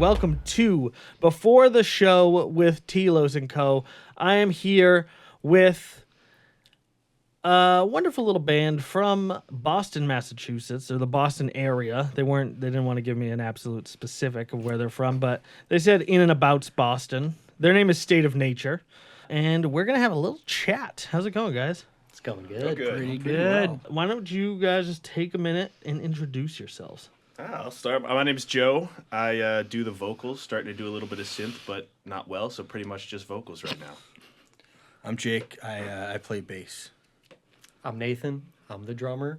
welcome to Before the Show with Telos and Co. I am here with a wonderful little band from Boston, Massachusetts, or the Boston area. They didn't want to give me an absolute specific of where they're from, but they said in and about Boston. Their name is State of Nature, and we're gonna have a little chat. How's it going, guys? It's going good. Pretty Good. Well. Why don't you guys just take a minute and introduce yourselves? I'll start. My name's Joe. I do the vocals, starting to do a little bit of synth, but not well, so pretty much just vocals right now. I'm Jake. I play bass. I'm Nathan. I'm the drummer.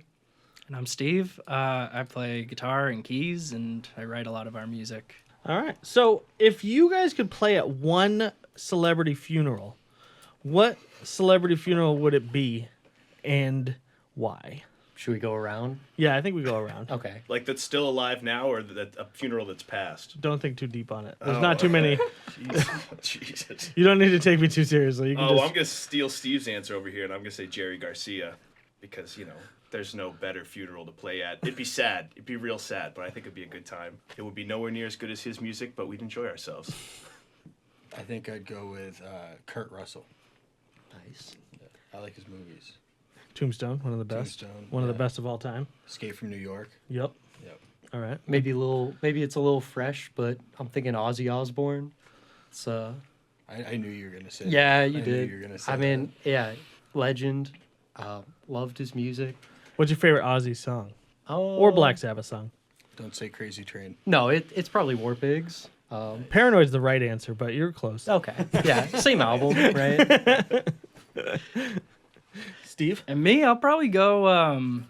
And I'm Steve. I play guitar and keys, and I write a lot of our music. All right. So if you guys could play at one celebrity funeral, what celebrity funeral would it be and why? Should we go around? Yeah, I think we go around. Okay. Like that's still alive now, or that a funeral that's passed? Don't think too deep on it. There's not too many. Jesus. You don't need to take me too seriously. You can I'm gonna steal Steve's answer over here, and I'm gonna say Jerry Garcia, because there's no better funeral to play at. It'd be sad. It'd be real sad, but I think it'd be a good time. It would be nowhere near as good as his music, but we'd enjoy ourselves. I think I'd go with Kurt Russell. Nice. I like his movies. Tombstone, one of the best. Tombstone, One of the best of all time. Escape from New York. Yep. Yep. All right. Maybe it's a little fresh, but I'm thinking Ozzy Osbourne. It's I knew you were gonna say. yeah, that. you I did. Knew you were gonna say I mean, yeah, legend. Loved his music. What's your favorite Ozzy song? Oh, Or Black Sabbath song? that. Don't say Crazy Train. No, it's probably War Pigs. Paranoid's the right answer, but you're close. Okay. Yeah, same album, right? Steve? And me, I'll probably go,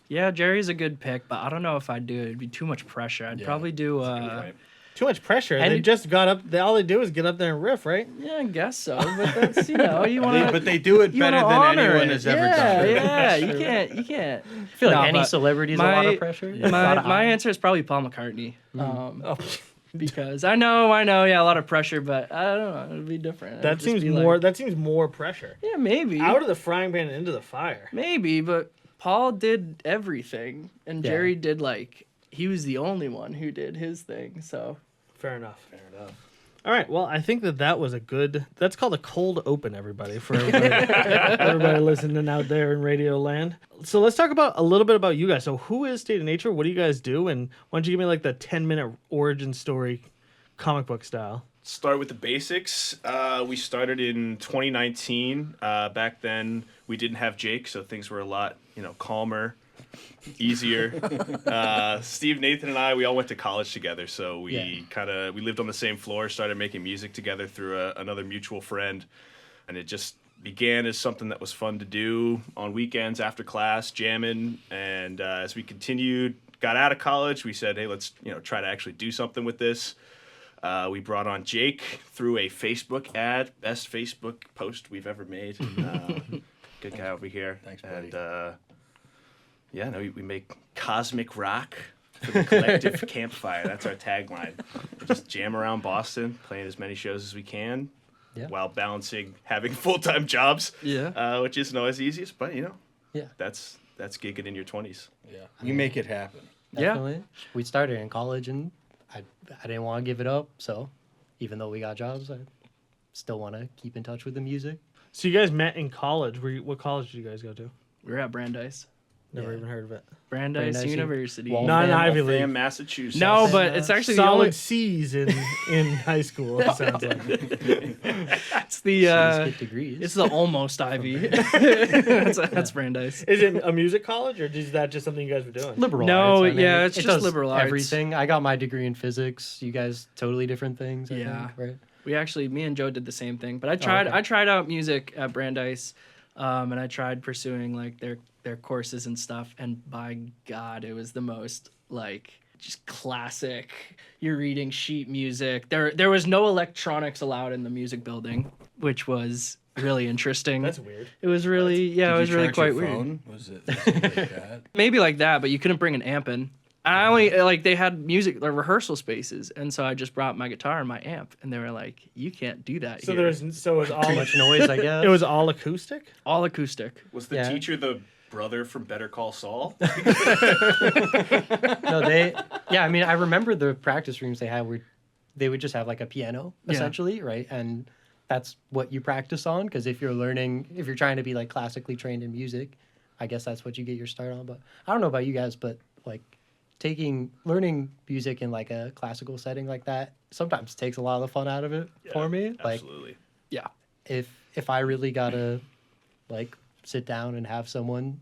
Jerry's a good pick, but I don't know if I'd do it. It'd be too much pressure. I'd probably do, Too much pressure. And- They just got up. All they do is get up there and riff, right? yeah, I guess so. But that's, you want to... But they do it better than anyone has ever done. Yeah, you can't. I feel like No, any but celebrity is a lot of pressure. A lot of My eyes. answer is probably Paul McCartney. Because I know, yeah, a lot of pressure, but I don't know, it'd be different. That It'd just seems be more. like- That seems more pressure. yeah, maybe. Out of the frying pan and into the fire. Maybe, but Paul did everything, and Yeah. Jerry did he was the only one who did his thing. So Fair enough. All right. Well, I think that was a good. That's called a cold open, everybody. For everybody, everybody listening out there in Radio Land. So let's talk about a little bit about you guys. So who is State of Nature? What do you guys do? And why don't you give me the 10-minute origin story, comic book style? Start with the basics. We started in 2019. Back then, we didn't have Jake, so things were a lot, calmer, easier. Steve, Nathan, and I, we all went to college together, so we lived on the same floor, started making music together through another mutual friend, and it just began as something that was fun to do on weekends after class, jamming, and as we continued, got out of college, we said, hey, let's try to actually do something with this. We brought on Jake through a Facebook ad, best Facebook post we've ever made. Good guy over here. Thanks, buddy. And we make cosmic rock for the collective campfire. That's our tagline. We just jam around Boston, playing as many shows as we can, while balancing having full-time jobs. yeah, Which isn't always the easiest, but Yeah. that's gigging in your 20s. Yeah. We make it happen. Definitely. We started in college, and I didn't want to give it up. So even though we got jobs, I still want to keep in touch with the music. So you guys met in college. What college did you guys go to? we were at Brandeis. Never even heard of it. Brandeis University. Waltham. Not an Ivy League. Waltham, Massachusetts. No, but it's actually the Solid only. C's in high school. It sounds like. It's the. Get degrees. It's the almost Ivy. That's Brandeis. Is it a music college, or is that just something you guys were doing? liberal No, arts. yeah, it's it just does liberal arts. everything. I got my degree in physics. You guys totally different things. I Yeah. think, right? Me and Joe did the same thing. But I tried. okay. I tried out music at Brandeis, and I tried pursuing their courses and stuff. And by God, it was the most just classic. You're reading sheet music. There was no electronics allowed in the music building, which was really interesting. That's weird. It was really Did it was you really charge quite your weird. phone? Was it like that? Maybe like that, but you couldn't bring an amp in. And I only they had music rehearsal spaces, and so I just brought my guitar and my amp, and they were like, "You can't do that So here." it was all Too much noise, I guess. it was all acoustic. All acoustic. Was the Yeah. teacher the brother from Better Call Saul. No, I mean, I remember the practice rooms they had where they would just have like a piano Yeah. essentially, right? And that's what you practice on. Because if you're trying to be like classically trained in music, I guess that's what you get your start on. But I don't know about you guys, but like learning music in like a classical setting like that sometimes takes a lot of the fun out of it for me. Like Absolutely. Yeah. if I really gotta like sit down and have someone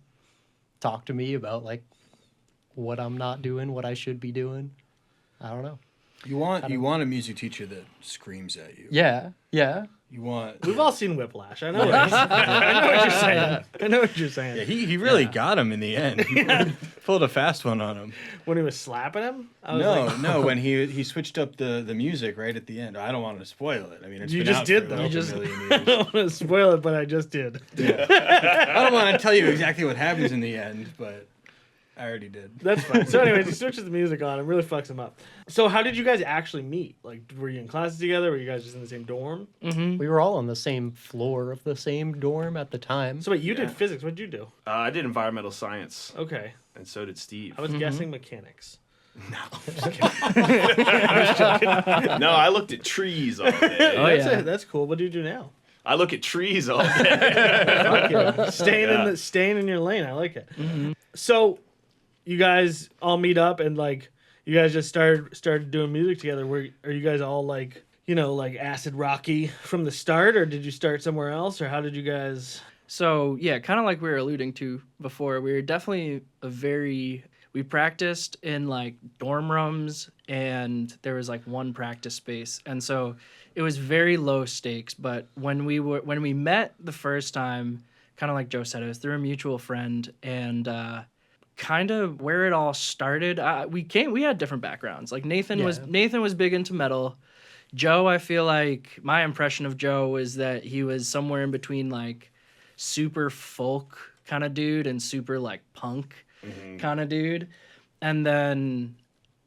talk to me about like what I'm not doing, what I should be doing, I don't know. You want a music teacher that screams at you. Yeah. You want. We've all seen Whiplash. I know. I know what you're saying. I know what you're saying. Yeah, he really got him in the end. He pulled a fast one on him. When he was slapping him, I was No, when he switched up the music right at the end. I don't want to spoil it. I mean, it's You been just out did, for though. like You a just- million I years. don't want to spoil it, but I just did. I don't want to tell you exactly what happens in the end, but I already did. That's fine. So, anyways, he switches the music on and really fucks him up. So, how did you guys actually meet? Like, were you in classes together? Were you guys just in the same dorm? We were all on the same floor of the same dorm at the time. So, wait, you did physics. What did you do? I did environmental science, Okay. and so did Steve. I was guessing mechanics. No, I looked at trees all day. Oh, yeah. That's cool. What do you do now? I look at trees all day. Fuck yeah. Staying in your lane. I like it. So, you guys all meet up and like you guys just started doing music together. Are you guys all like like acid rocky from the start, or did you start somewhere else, or how did you guys? So yeah, kind of like we were alluding to before, we were definitely we practiced in like dorm rooms, and there was like one practice space, and so it was very low stakes. But when we met the first time, kind of like Joe said, it was through a mutual friend, and kind of where it all started. We had different backgrounds. Like Nathan was big into metal. Joe, I feel like my impression of Joe was that he was somewhere in between like super folk kind of dude and super like punk kind of dude. And then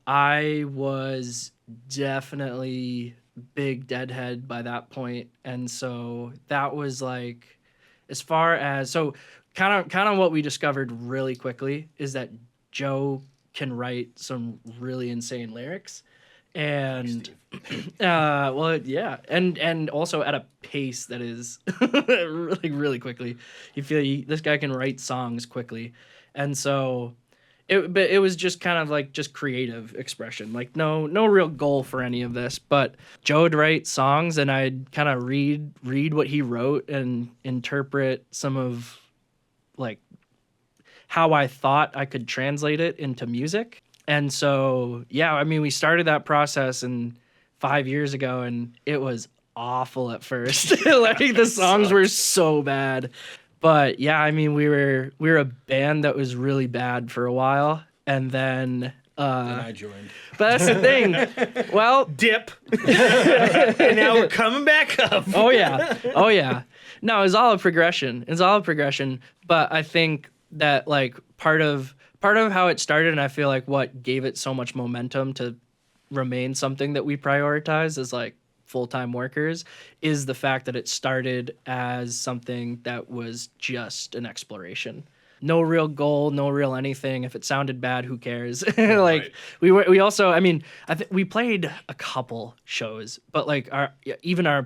I was definitely big Deadhead by that point. And so that was like, as far as, so kind of what we discovered really quickly is that Joe can write some really insane lyrics. And well, yeah, and also at a pace that is really quickly. You feel this guy can write songs quickly, and so it was just kind of like just creative expression, like no real goal for any of this. But Joe would write songs, and I'd kind of read what he wrote and interpret some of like how I thought I could translate it into music. And so, yeah, I mean, we started that process 5 years ago, and it was awful at first. Like the songs were so bad. But yeah, I mean, we were a band that was really bad for a while, and then And I joined. but that's the thing. Well, Dip. And now we're coming back up. oh yeah. No, it's all a progression. But I think that like part of how it started, and I feel like what gave it so much momentum to remain something that we prioritize as like full-time workers, is the fact that it started as something that was just an exploration. No real goal, no real anything. If it sounded bad, who cares? Like Right. we also, I mean, we played a couple shows, but like our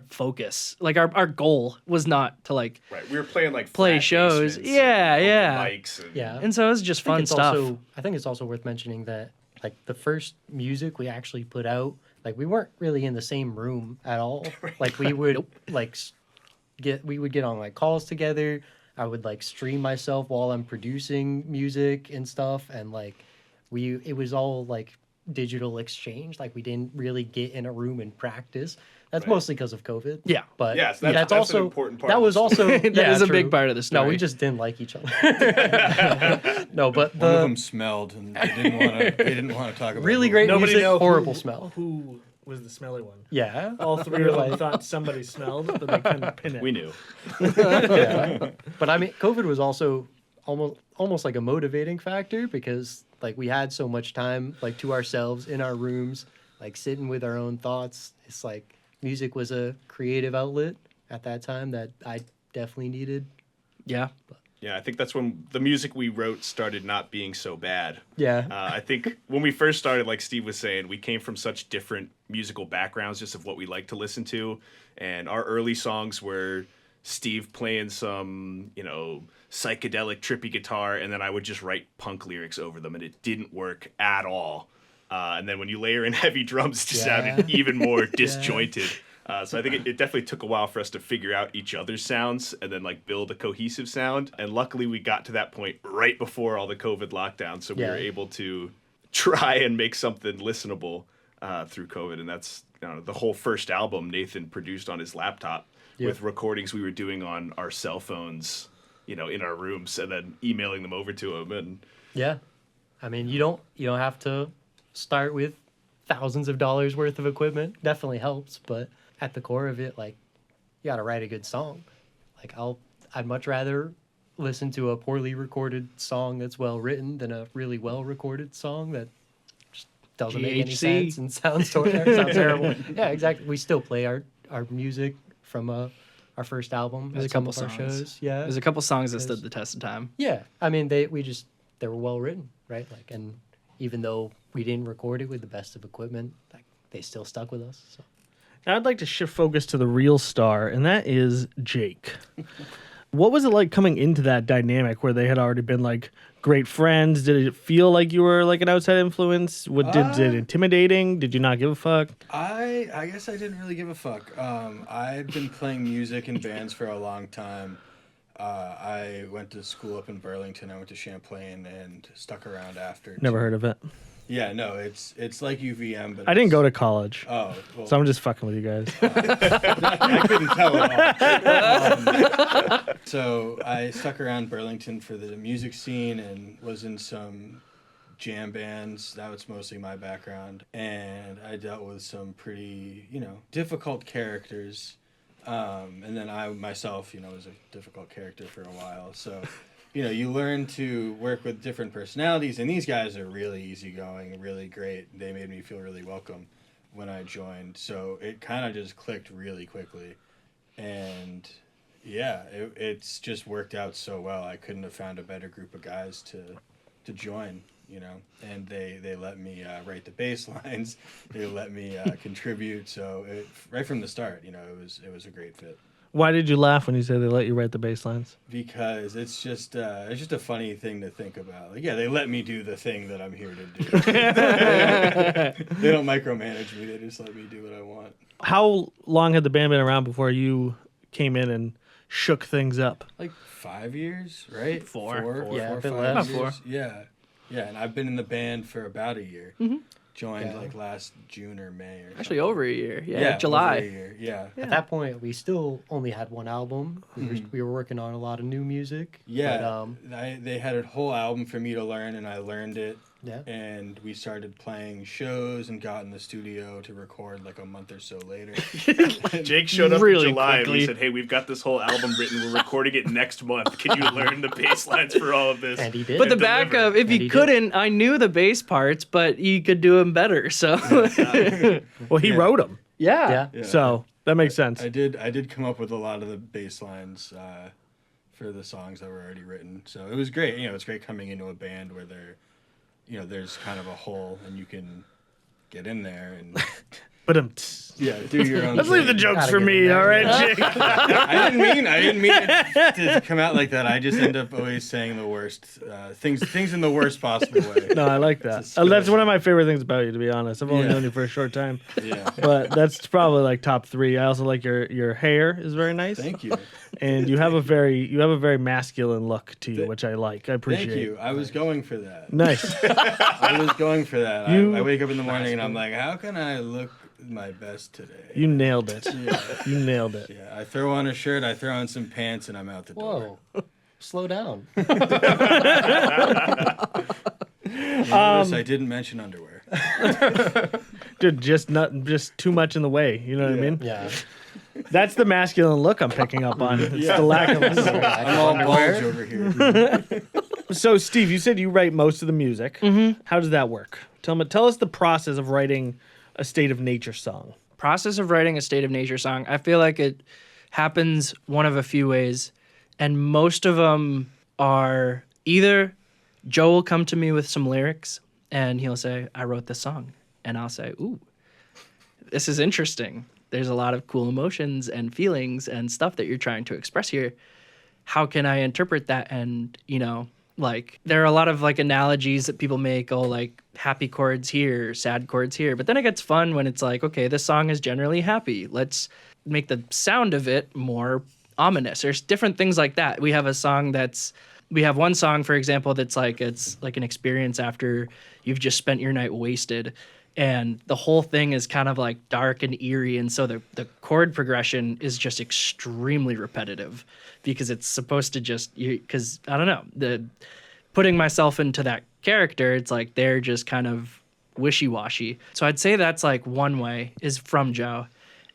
focus, like our goal was not to like, Right, we were playing like Play flat shows. basements Yeah, and yeah. open mics and Yeah. and so it was just fun stuff. I think it's also worth mentioning that like the first music we actually put out, like we weren't really in the same room at all. Like we would we would get on like calls together. I would like stream myself while I'm producing music and stuff, and like it was all like digital exchange. Like we didn't really get in a room and practice. That's Right. mostly because of COVID. Yeah. But Yes, that's also an important part That of was the also That yeah, is a true. big part of the No, story. we just didn't like each other. No, but One of them smelled, and they didn't want to talk about really it. great Nobody music, know horrible who, smell. Who was the smelly one? Yeah. All three of them thought somebody smelled, but they couldn't pin it. we knew. Yeah. But I mean, COVID was also almost like a motivating factor, because like we had so much time like to ourselves in our rooms, like sitting with our own thoughts. It's like music was a creative outlet at that time that I definitely needed. Yeah. Yeah, I think that's when the music we wrote started not being so bad. Yeah. I think when we first started, like Steve was saying, we came from such different musical backgrounds, just of what we like to listen to. And our early songs were Steve playing some, psychedelic, trippy guitar, and then I would just write punk lyrics over them, and it didn't work at all. And then when you layer in heavy drums, it just sounded even more disjointed. So I think it definitely took a while for us to figure out each other's sounds and then like build a cohesive sound. And luckily we got to that point right before all the COVID lockdowns. So we were able to try and make something listenable through COVID. And that's the whole first album Nathan produced on his laptop with recordings we were doing on our cell phones, in our rooms, and then emailing them over to him. And Yeah. I mean, you don't have to start with thousands of dollars worth of equipment. Definitely helps, but at the core of it, like, you got to write a good song. Like, I'd much rather listen to a poorly recorded song that's well written than a really well recorded song that just doesn't make any GHC. sense and sounds terrible. Yeah, exactly. We still play our music from our first album. There's at a couple some of our songs. shows. Yeah, There's a couple songs that stood the test of time. yeah. I mean, they were well written, right? Like, and even though we didn't record it with the best of equipment, like, they still stuck with us. So. Now I'd like to shift focus to the real star, and that is Jake. What was it like coming into that dynamic where they had already been like great friends? Did it feel like you were like an outside influence? Did it intimidating? Did you not give a fuck? I guess I didn't really give a fuck. I'd been playing music in bands for a long time. I went to school up in Burlington. I went to Champlain and stuck around after. Never heard of it. Yeah, no, it's like UVM, but I didn't go to college, Oh, well, so I'm just fucking with you guys. I couldn't tell at all. So I stuck around Burlington for the music scene and was in some jam bands. That was mostly my background. And I dealt with some pretty, difficult characters. And then I myself, was a difficult character for a while. So, you learn to work with different personalities. And these guys are really easygoing, really great. They made me feel really welcome when I joined. So it kind of just clicked really quickly. And yeah, it's just worked out so well. I couldn't have found a better group of guys to join, and they let me write the bass lines. They let me contribute. So right from the start, it was a great fit. Why did you laugh when you said they let you write the bass lines? Because it's just a funny thing to think about. Like, yeah, they let me do the thing that I'm here to do. They don't micromanage me. They just let me do what I want. How long had the band been around before you came in and shook things up? Like 5 years, right? Four. Yeah, four, a bit 5 less. years. Four. Yeah, and I've been in the band for about a year. Joined like last June or May or Actually, something. over a year. Yeah, Over a July. year. Yeah. At that point, we still only had one album. We were working on a lot of new music. Yeah, But, they had a whole album for me to learn, and I learned it. yeah. And we started playing shows and got in the studio to record like a month or so later. Jake showed up Really in July and we quickly. said, hey, we've got this whole album written. We're recording it next month. Can you learn the bass lines for all of this? And he did. But the And backup, deliver. if And you he did. couldn't, I knew the bass parts, but you could do them better. So, Well, he Yeah. wrote them, yeah. Yeah. so that makes sense. I did come up with a lot of the bass lines for the songs that were already written. So it was great. It's great coming into a band where there's kind of a hole and you can get in there and But do your own let's leave the thing. jokes Gotta for get me, in there. all right, Jake? I didn't mean it to come out like that. I just end up always saying the worst things in the worst possible way. No, I like that. It's a That's skill. one of my favorite things about you, to be honest. I've only Yeah. known you for a short time, Yeah. but that's probably like top 3. I also like your hair is very nice, Thank you. and you have a very masculine look to you, Th- which I like. I appreciate. Thank you. I was going for that. Nice. I was going for that. You- I wake up in the morning and I'm like, how can I look my best today? You nailed it. Yeah. You nailed it. Yeah, I throw on a shirt, I throw on some pants, and I'm out the door. Whoa. Slow down. Notice I didn't mention underwear. Dude, just too much in the way. You know what I mean? Yeah. That's the masculine look I'm picking up on. It's the lack of. I'm all bulge over here. So, Steve, you said you write most of the music. Mm-hmm. How does that work? Tell us the process of writing a State of Nature song. Process of writing a State of Nature song, I feel like it happens one of a few ways, and most of them are either Joe will come to me with some lyrics and he'll say, I wrote this song. And I'll say, ooh, this is interesting. There's a lot of cool emotions and feelings and stuff that you're trying to express here. How can I interpret that? And, like there are a lot of like analogies that people make, like happy chords here, sad chords here. But then it gets fun when it's like, okay, this song is generally happy. Let's make the sound of it more ominous. There's different things like that. We have one song, for example, that's like, it's like an experience after you've just spent your night wasted. And the whole thing is kind of like dark and eerie. And so the chord progression is just extremely repetitive because it's supposed to because I don't know, putting myself into that character, it's like they're just kind of wishy-washy. So I'd say that's like one way is from Joe.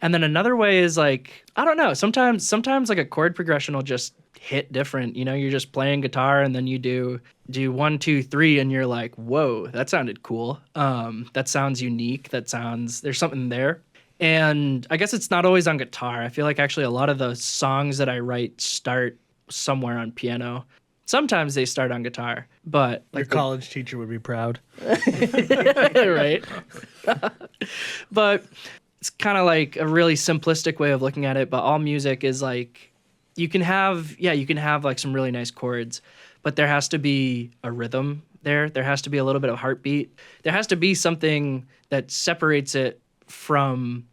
And then another way is like, I don't know, sometimes like a chord progression will just hit different. You're just playing guitar and then you do 1, 2, 3 and you're like, whoa, that sounded cool. That sounds unique. There's something there. And I guess it's not always on guitar. I feel like actually a lot of the songs that I write start somewhere on piano. Sometimes they start on guitar, but Your college teacher would be proud. right. But it's kind of like a really simplistic way of looking at it. But all music is like, you can have like some really nice chords, but there has to be a rhythm there. There has to be a little bit of heartbeat. There has to be something that separates it from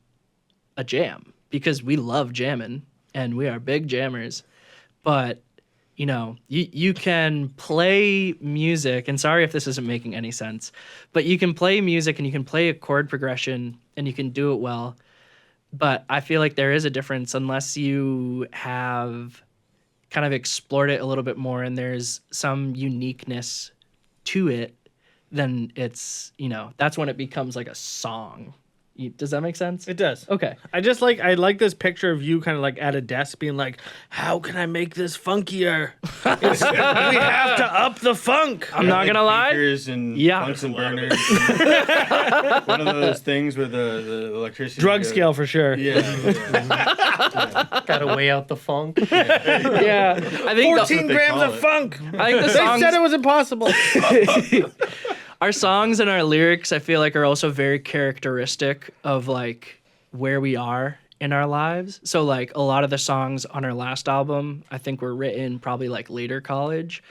a jam because we love jamming and we are big jammers. But, you can play music, and sorry if this isn't making any sense, but you can play music and you can play a chord progression and you can do it well. But I feel like there is a difference unless you have kind of explored it a little bit more and there's some uniqueness to it, then it's, that's when it becomes like a song. Does that make sense? It does. Okay. I like this picture of you kind of like at a desk being like, how can I make this funkier? We have to up the funk. I'm not going to lie. Beakers and Yeah. Bunsen burners. One of those things where the electricity Drug goes- scale for sure. Yeah. Got to weigh out the funk. Yeah. I think 14 they grams call of it. funk. I think the They songs, said it was impossible. our songs and our lyrics, I feel like, are also very characteristic of like where we are in our lives. So like a lot of the songs on our last album, I think were written probably like later college,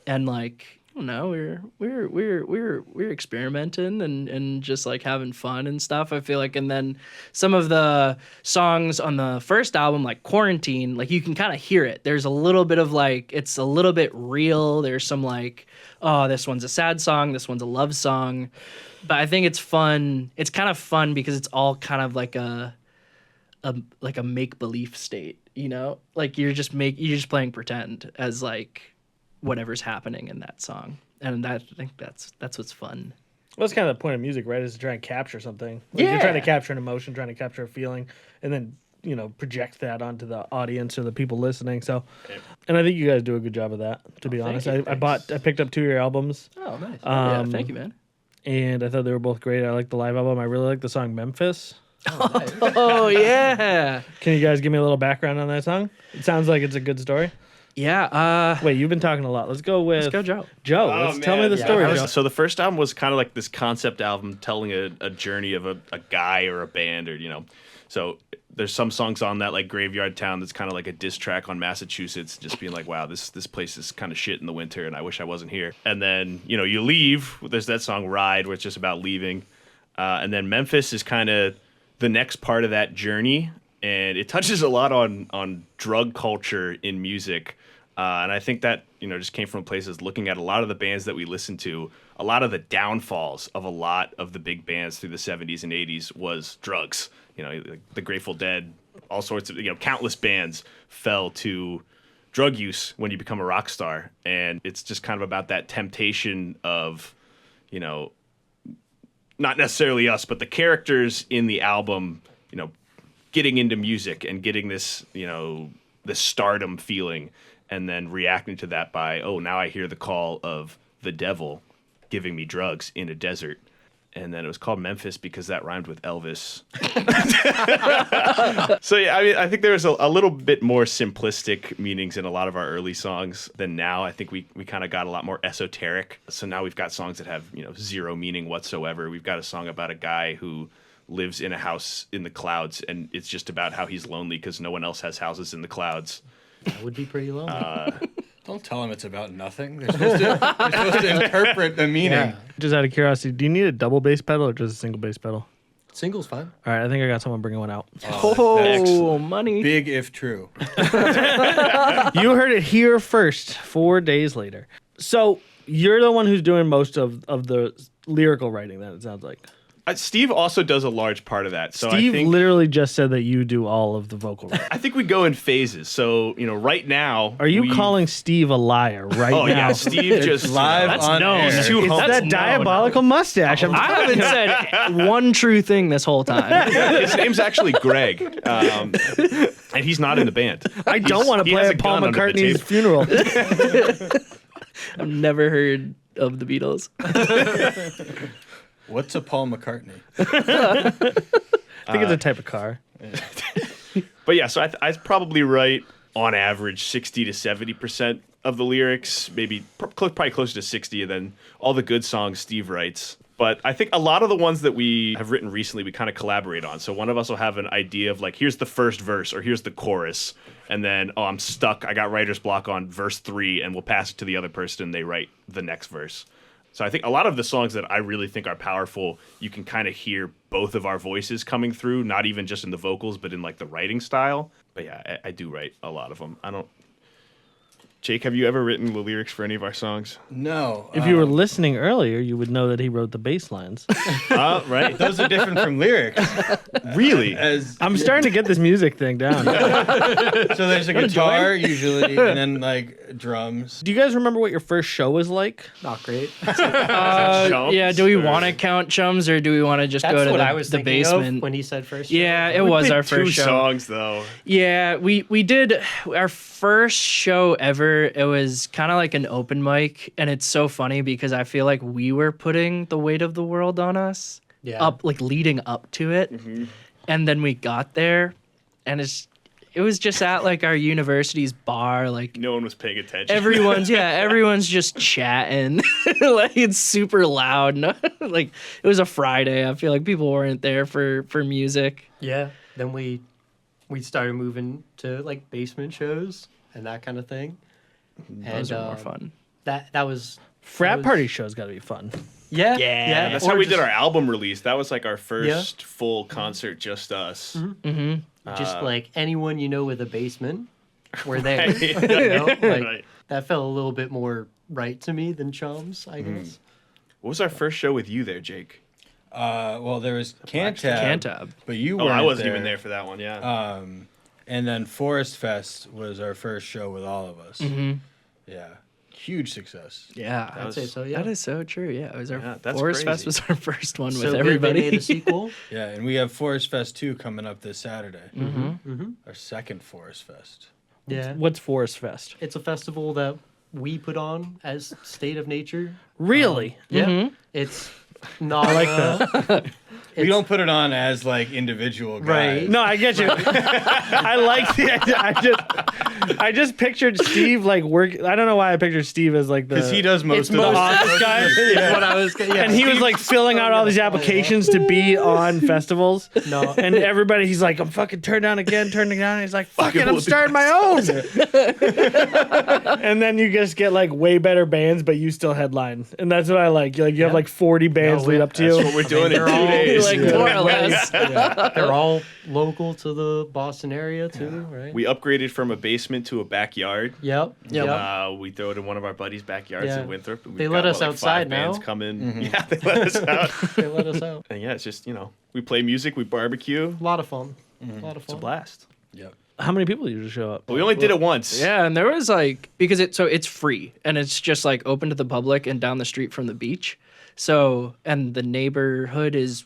and like I don't know, we're experimenting and just like having fun and stuff. I feel like, and then some of the songs on the first album, like Quarantine, like you can kind of hear it. There's a little bit of like it's a little bit real. There's some like, oh, this one's a sad song, this one's a love song. But I think it's fun. It's kind of fun because it's all kind of like a make-believe state, Like you're just playing pretend as like whatever's happening in that song. And I think that's what's fun. Well, that's kind of the point of music, right? Is to try and capture something. Like You're trying to Yeah. capture an emotion, trying to capture a feeling, and then project that onto the audience or the people listening. So, and I think you guys do a good job of that. To be honest, you. I picked up 2 of your albums, Oh, nice. Yeah, Um, thank you, man. and I thought they were both great. I like the live album. I really like the song Memphis. Oh, yeah. Can you guys give me a little background on that song? It sounds like it's a good story. Yeah. Wait, you've been talking a lot. Let's go with Let's go, Joe. Joe. Oh, Tell me man. the Yeah, story, I was- Joe. So the first album was kind of like this concept album telling a journey of a guy or a band or So there's some songs on that like Graveyard Town that's kind of like a diss track on Massachusetts, just being like, wow, this place is kind of shit in the winter and I wish I wasn't here. And then you leave. There's that song Ride, where it's just about leaving. And then Memphis is kind of the next part of that journey, and it touches a lot on drug culture in music. And I think that, just came from places looking at a lot of the bands that we listen to, a lot of the downfalls of a lot of the big bands through the 70s and 80s was drugs. Like the Grateful Dead, all sorts of, countless bands fell to drug use when you become a rock star. And it's just kind of about that temptation of, not necessarily us, but the characters in the album, getting into music and getting this, this stardom feeling, and then reacting to that by, oh, now I hear the call of the devil giving me drugs in a desert. And then it was called Memphis because that rhymed with Elvis. So yeah, I mean, I think there was a little bit more simplistic meanings in a lot of our early songs than now. I think we kind of got a lot more esoteric. So now we've got songs that have, zero meaning whatsoever. We've got a song about a guy who lives in a house in the clouds, and it's just about how he's lonely because no one else has houses in the clouds. That would be pretty lonely. Don't tell them it's about nothing. They're supposed to interpret the meaning. Yeah. Just out of curiosity, do you need a double bass pedal or just a single bass pedal? Single's fine. All right, I think I got someone bringing one out. Oh, money. Big if true. You heard it here first, 4 days later. So you're the one who's doing most of the lyrical writing, then, it sounds like. Steve also does a large part of that. So Steve I think, literally just said that you do all of the vocal writing. I think we go in phases. So, right now. Are you calling Steve a liar right Oh, now? yeah. Steve just. Live That's on known. air. He's too It's humble. that diabolical mustache. I haven't said one true thing this whole time. His name's actually Greg. And he's not in the band. I don't want to he play has at a Paul gun under the McCartney's table. funeral. I've never heard of the Beatles. What's a Paul McCartney? I think it's a type of car. But yeah, so I probably write on average 60 to 70% of the lyrics, maybe probably closer to 60, and then all the good songs Steve writes. But I think a lot of the ones that we have written recently, we kind of collaborate on. So one of us will have an idea of like, here's the first verse or here's the chorus. And then, I'm stuck. I got writer's block on verse 3, and we'll pass it to the other person and they write the next verse. So I think a lot of the songs that I really think are powerful, you can kind of hear both of our voices coming through, not even just in the vocals, but in like the writing style. But yeah, I do write a lot of them. Jake, have you ever written the lyrics for any of our songs? No. If you were listening earlier, you would know that he wrote the bass lines. Right. those are different from lyrics. Really? I'm starting to get this music thing down. So there's a guitar usually, and then like drums. Do you guys remember what your first show was like? Not great. Yeah, do we want to count Chums or do we want to just That's go to what I was the thinking basement? of when he said first. Yeah, it We was played our first two show. songs though. Yeah, we did our first show ever. It was kind of like an open mic, and it's so funny because I feel like we were putting the weight of the world on us, Yeah. leading up to it, and then we got there, and it was just at like our university's bar, like No one was paying attention. everyone's just chatting, like it's super loud. No, like it was a Friday. I feel like people weren't there for music. Yeah. Then we started moving to like basement shows and that kind of thing. Those are more fun. That was Frat party shows got to be fun. yeah. That's Or how we just- did our album release. That was like our first full concert, just us. Just like anyone you know with a basement, we're there. Right. You know? Like, Right. that felt a little bit more right to me than Chums, I guess. What was our first show with you there, Jake? Well, there was Cantab, Cantab. but you Oh, weren't I wasn't even there for that one. Yeah. And then Forest Fest was our first show with all of us. Yeah, huge success. Yeah, I'd say so, yeah. That is so true. Yeah, it was our Yeah, that's Forest crazy. Fest was our first one So with good everybody. they made a sequel. Yeah, and we have Forest Fest 2 coming up this Saturday. Our second Forest Fest. Yeah. What's Forest Fest? It's a festival that we put on as State of Nature. Really? Yeah. It's not like that. We don't put it on as like individual guys. Right. No, I get you. I like the idea. I just pictured Steve like work. I don't know why I pictured Steve as like the Because he does most of the the office guy. what I was yeah. And he was like filling out all these applications to be on festivals. No. And everybody, he's like, I'm fucking turning down again. And he's like, fuck it, I'm we'll do starting my own. And then you just get like way better bands, but you still headline. And that's what I like. You have like 40 bands No, lead up to That's you. what we're doing in they're 2 all- days. like more or less. They're all local to the Boston area too, right? We upgraded from a basement to a backyard. Yep. We throw it in one of our buddies' backyards Yeah. in Winthrop. We've They got, let us like, outside 5 bands now. come in. Yeah, they let us out. They let us out. And yeah, it's just, we play music, we barbecue. A lot of fun. A lot of It's a fun. blast. Yep. How many people usually show up? But we only did it once. Yeah, and there was like because it's free and it's just like open to the public and down the street from the beach. So and the neighborhood is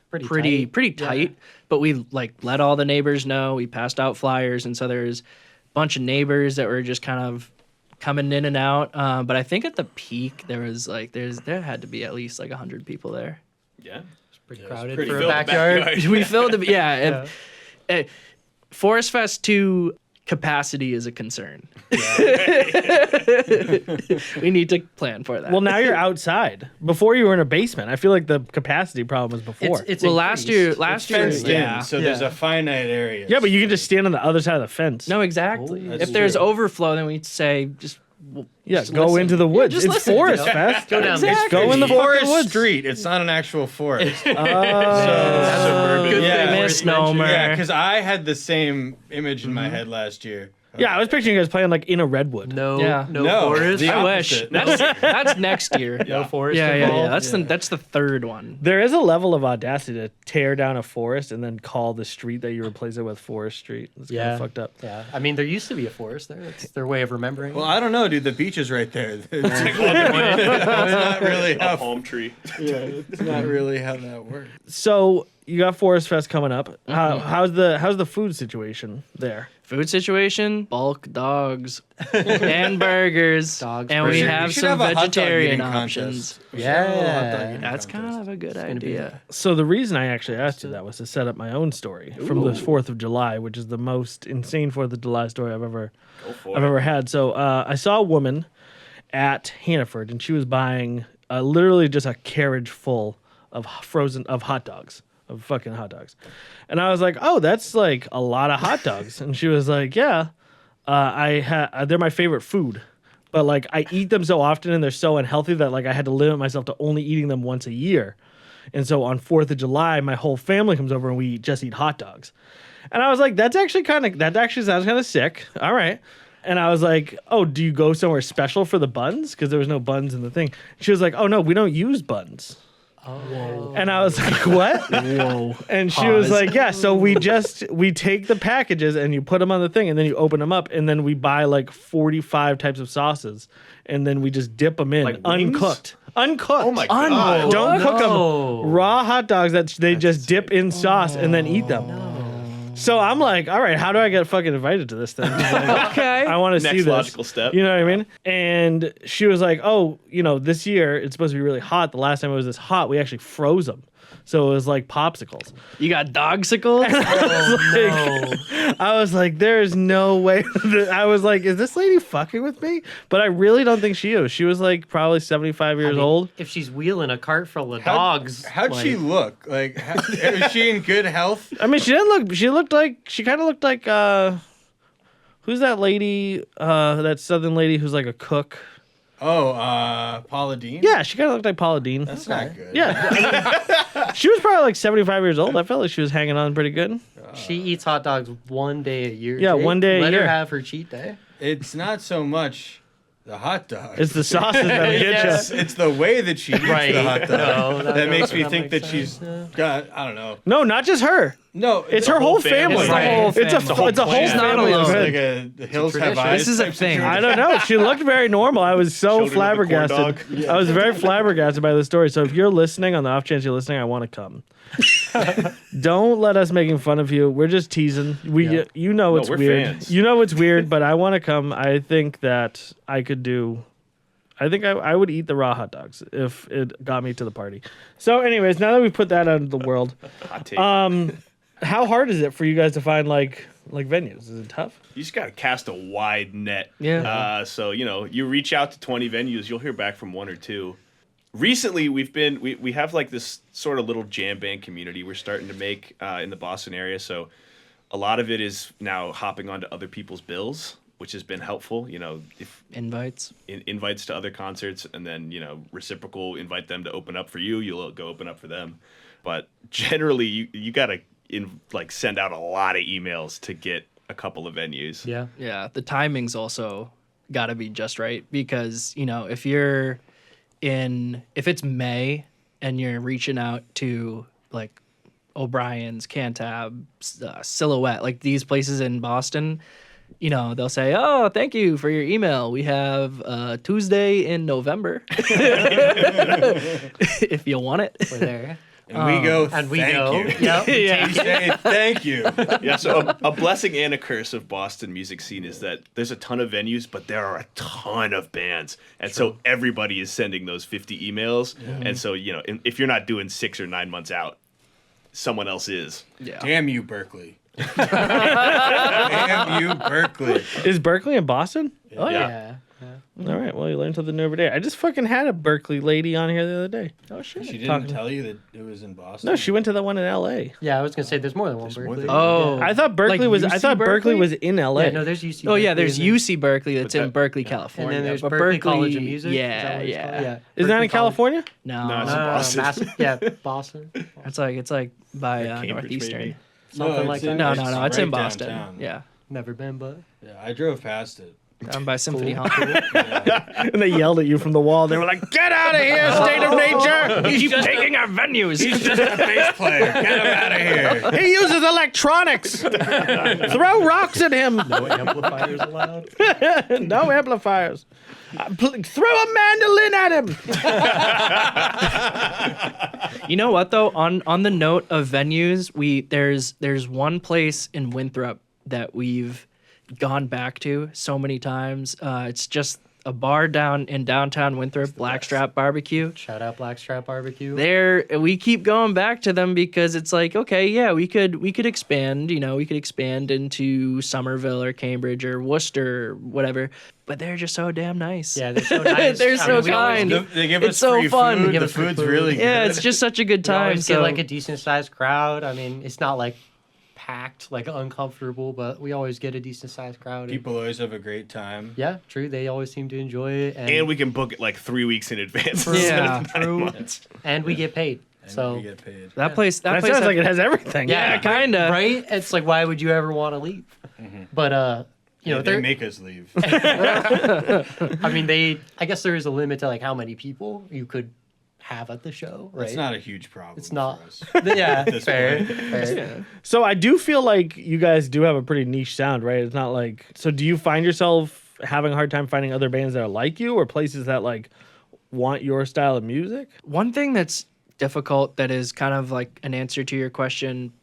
pretty tight. But we like let all the neighbors know. We passed out flyers, and so there's a bunch of neighbors that were just kind of coming in and out. But I think at the peak there was like there had to be at least like 100 people there. Yeah. Pretty it's crowded pretty for a filled backyard. We filled it. Yeah. Yeah. And, Forest Fest 2 capacity is a concern. We need to plan for that. Well, now you're outside. Before you were in a basement. I feel like the capacity problem was before. It's well, last year, Fenced yeah. in, so there's a finite area. Yeah, but you can just stand on the other side of the fence. No, exactly. Oh, if that's there's true. overflow, then we'd say just Yeah, just go listen. into the woods. just it's listen, Forest you know? Fest. Go down Exactly. Go in the Forest fucking woods. Street. It's not an actual forest. That's a Good Yeah. misnomer. Yeah, because I had the same image in my head last year. Yeah, I was picturing you guys playing like in a redwood. No, Yeah. no, No, forest. the I wish. opposite. That's next year. No forest. Yeah, yeah, yeah. involved. That's the third one. There is a level of audacity to tear down a forest and then call the street that you replace it with Forest Street. It's kind Yeah. of fucked up. Yeah, I mean, there used to be a forest there. That's their way of remembering. Well, I don't know, dude. The beach is right there. It's not really A how. palm tree. Yeah, it's not really how that works. So you got Forest Fest coming up. How's the food situation there? Food situation: bulk dogs and burgers, Dogs, and we burgers. have We should some have a hot dog vegetarian eating options. contest. We should have a little hot dog Yeah. eating That's contest. kind of a good gonna be idea. So the reason I actually asked you that was to set up my own story from the 4th of July, which is the most insane 4th of July story I've ever Go for I've it. ever had. So I saw a woman at Hannaford, and she was buying literally just a carriage full of hot dogs, of fucking hot dogs. And I was like, oh, that's like a lot of hot dogs. And she was like, yeah, they're my favorite food. But like I eat them so often and they're so unhealthy that like I had to limit myself to only eating them once a year. And so on 4th of July, my whole family comes over and we just eat hot dogs. And I was like, that actually sounds kind of sick. All right. And I was like, oh, do you go somewhere special for the buns? Because there was no buns in the thing. She was like, oh, no, we don't use buns. Oh. And I was like, what? Whoa. And she was Pause. like, yeah, so we take the packages and you put them on the thing and then you open them up and then we buy like 45 types of sauces and then we just dip them in Like wings? uncooked. Oh my god. Don't cook No. them. Raw hot dogs that they just dip in sauce and then eat them. So I'm like, all right, how do I get fucking invited to this thing? Like, Okay. I want to see Next this. logical step. You know what I mean? And she was like, oh, this year it's supposed to be really hot. The last time it was this hot, we actually froze them. So it was like popsicles. You got dogsicles? I was like, there is no way. I was like, is this lady fucking with me? But I really don't think she is. She was like probably 75 years old. If she's wheeling a cart full of dogs, How'd she like, look? Like, is she in good health? I mean, she kind of looked like, who's that lady, that southern lady who's like a cook? Oh, Paula Dean? Yeah, she kind of looked like Paula Dean. That's not good. Yeah. She was probably like 75 years old. I felt like she was hanging on pretty good. She eats hot dogs one day a year. Yeah, Jake. one day a Let year. her have her cheat day. It's not so much the hot dog. It's the sauces that get Yes. you. It's the way that she eats the hot dog No, that makes me that think makes that she's sense, got, I don't know. No, not just her. No, It's her whole family. family. It's the whole It's a family. it's a whole She's not family. alone. of It's kids. like a the hills have tradition. eyes. This is a type thing. I don't know. She looked very normal. I was so Children of the corn flabbergasted. dog. I was very flabbergasted by the story. So if you're listening, on the off chance you're listening, I want to come. Don't let us making fun of you. We're just teasing. You know it's we're weird. fans. You know it's weird, but I want to come. I think that I could do. I think I would eat the raw hot dogs if it got me to the party. So, anyways, now that we put that out into the world, Hot take. how hard is it for you guys to find like venues? Is it tough? You just got to cast a wide net. Yeah. So, you reach out to 20 venues, you'll hear back from one or two. Recently, we have like this sort of little jam band community we're starting to make in the Boston area. So a lot of it is now hopping onto other people's bills, which has been helpful. If Invites. invites to other concerts and then, reciprocal, invite them to open up for you, you'll go open up for them. But generally, you got to send out a lot of emails to get a couple of venues. Yeah. Yeah, the timing's also got to be just right because, if it's May and you're reaching out to like O'Brien's, Cantab, Silhouette, like these places in Boston, they'll say, "Oh, thank you for your email. We have Tuesday in November if you want it." We're there. And we go, And we thank go, you. yep, Yeah. We say thank you. Yeah, so a blessing and a curse of Boston music scene is that there's a ton of venues, but there are a ton of bands, and so everybody is sending those 50 emails, and so if you're not doing 6 or 9 months out, someone else is. Yeah. Damn you, Berkeley. Damn you, Berkeley. Is Berkeley in Boston? Oh yeah. yeah. All right. Well, you learn something new every day. I just fucking had a Berkeley lady on here the other day. Oh shit. She didn't Talking- tell you that it was in Boston? No, she went to the one in L.A. Yeah, I was gonna say there's more than one There's more Berkeley. than Oh. Yeah. I thought Berkeley Like was. I UC thought Berkeley Berkeley? was in L.A. Yeah, no, there's UC. Oh yeah, Berkeley, there's and then- UC Berkeley that's But in that- Berkeley, And California. then there's but Berkeley College of Music. Is that Yeah, what it's yeah. called? Yeah. Is that Berkeley in College. California? No, No, it's in Boston. Yeah, Boston. it's like by Cambridge, Northeastern. maybe? Something like that. No, it's in right Boston. downtown. Yeah, Never been, but Yeah, I drove past it. down by Symphony Cool. Hall. And they yelled at you from the wall. They were like, "Get out of here, state of nature! Keep taking our venues. He's just a bass player. Get him out of here. He uses electronics. Throw rocks at him. no amplifiers allowed. No amplifiers. Throw a mandolin at him. You know what though? On the note of venues, there's one place in Winthrop that we've gone back to so many times. It's just a bar down in downtown Winthrop, Blackstrap Barbecue. Shout out Blackstrap Barbecue. There, we keep going back to them because it's like, okay, yeah, we could expand. We could expand into Somerville or Cambridge or Worcester or whatever. But they're just so damn nice. Yeah, they're so nice. They're so we always kind. get- They give It's us so free fun. food. They give The us free food's food. really good. Yeah, it's just such a good We time. always So get like a decent sized crowd. I mean, it's not like packed, like uncomfortable, but we always get a decent sized crowd. And- People always have a great time. yeah, true. They always seem to enjoy it, And we can book it like 3 weeks in advance. Yeah. instead of 9 months. and we get paid. And So we get paid. that place, That sounds like it has everything. yeah, kind of. right, it's like why would you ever want to leave? But you know, they they're- make us leave. I mean, I guess there is a limit to like how many people you could have at the show, right? It's not a huge problem. It's not. For us. Yeah, this fair. point. fair. So I do feel like you guys do have a pretty niche sound, right? It's not like. So do you find yourself having a hard time finding other bands that are like you, or places that like want your style of music? One thing that's difficult that is kind of like an answer to your question,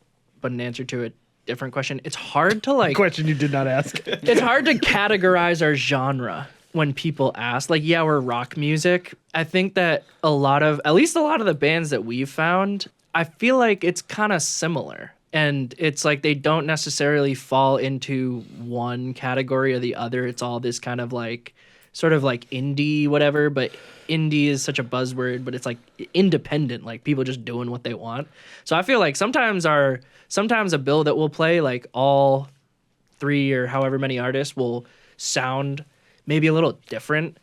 but an answer to a different question. It's hard to like. Question you did not ask. It's hard to categorize our genre when people ask. Like, yeah, we're rock music. I think that at least a lot of the bands that we've found, I feel like it's kind of similar. And it's like they don't necessarily fall into one category or the other. It's all this kind of like, sort of like indie, whatever. But indie is such a buzzword, but it's like independent, like people just doing what they want. So I feel like sometimes a bill that we'll play, like all 3 or however many artists will sound maybe a little different,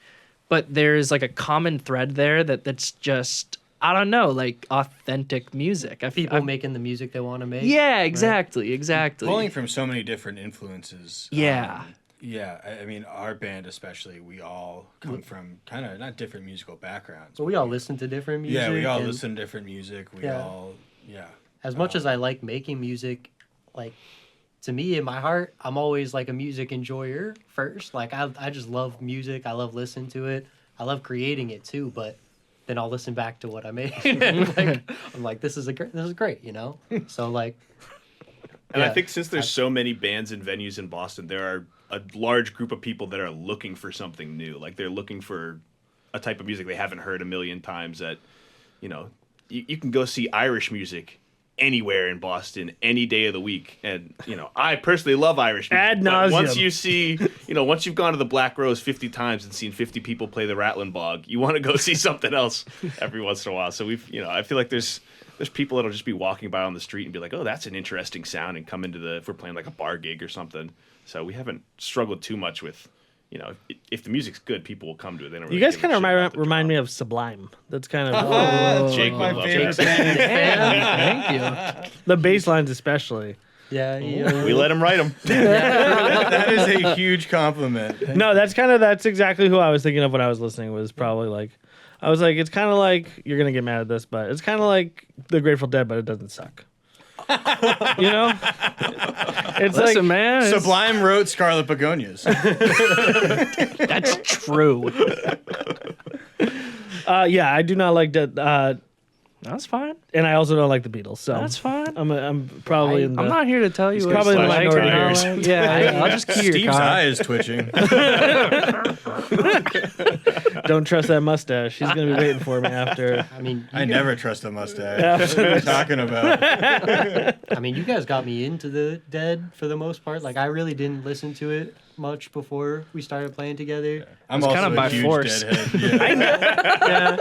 but there's like a common thread there that's just, I don't know, like authentic music. People making the music they want to make. Yeah, exactly. Pulling from so many different influences. Yeah. Yeah, I mean, our band especially, we all come from kind of not different musical backgrounds. So we all listen to different music. Yeah, we all and listen to different music. We Yeah. all, yeah. As much as I like making music, like to me in my heart, I'm always like a music enjoyer first. Like I just love music. I love listening to it. I love creating it too. But then I'll listen back to what I made. And I'm like, this is great, you know. So like, And I yeah. think since there's so many bands and venues in Boston, there are a large group of people that are looking for something new. Like they're looking for a type of music they haven't heard a million times. That, you can go see Irish music anywhere in Boston any day of the week. And, I personally love Irish music. Ad but once nauseam. you see, once you've gone to the Black Rose 50 times and seen 50 people play the Rattling Bog, you want to go see something else every once in a while. So I feel like there's people that'll just be walking by on the street and be like, oh, that's an interesting sound, and come into if we're playing like a bar gig or something. So we haven't struggled too much with, if the music's good, people will come to it. They don't You really guys give a kind of shit about the remind me genre. of Sublime. That's kind of Jake would my love favorite that. band. Thank you. the bass lines, especially. yeah, We let him write them. That is a huge compliment. No, that's exactly who I was thinking of when I was listening. Was probably like, I was like, it's kind of like you're gonna get mad at this, but it's kind of like the Grateful Dead, but it doesn't suck. It's Listen, like man, it's- Sublime wrote Scarlet Begonias. that's true. yeah, I do not like that. That's fine. And I also don't like the Beatles, so That's fine. I'm probably in the... I'm not here to tell you. He's what probably I the like minority. or not like. Yeah, I'll just key your Steve's car. eye is twitching. Don't trust that mustache. She's gonna be waiting for me after. I mean, I never trust a mustache. What are you talking about? I mean, you guys got me into the Dead for the most part. Like, I really didn't listen to it much before we started playing together. I'm It's also kinda a by huge force. Deadhead. Yeah.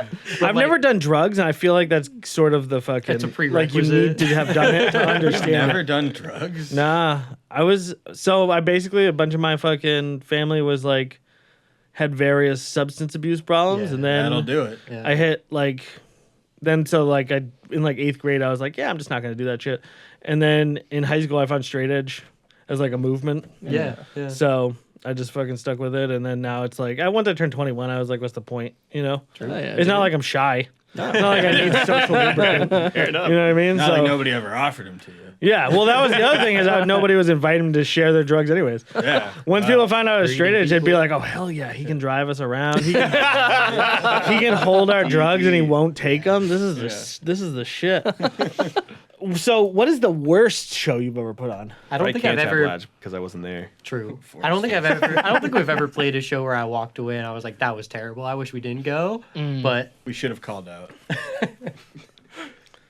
I've never done drugs, and I feel like that's sort of the fucking... That's a Like, you prerequisite. need to have done it to understand. Never done drugs. Nah, I basically, a bunch of my fucking family was like, had various substance abuse problems, Yeah, and then That'll do it. Yeah. I hit like, then so like I in like 8th grade I was like, yeah, I'm just not gonna do that shit, and then in high school I found straight edge as like a movement, Yeah, yeah. so I just fucking stuck with it, and then now it's like once I turned 21, I was like, what's the point, you know? Oh, yeah, It's not like I'm shy. It's not like I need social lubricant. Fair enough. You know what I mean? Not like nobody ever offered them to you. Yeah, well, that was the other thing is that nobody was inviting me to share their drugs anyways. Yeah. Once people found out I was Greedy straight edge, they'd be people. like, "Oh hell yeah, he can drive us around. He can, he can hold our drugs and he won't take them. This is the shit." So, what is the worst show you've ever put on? I don't think I've ever. because I wasn't there. True. I don't think we've ever played a show where I walked away and I was like, that was terrible. I wish we didn't go. But We should have called out.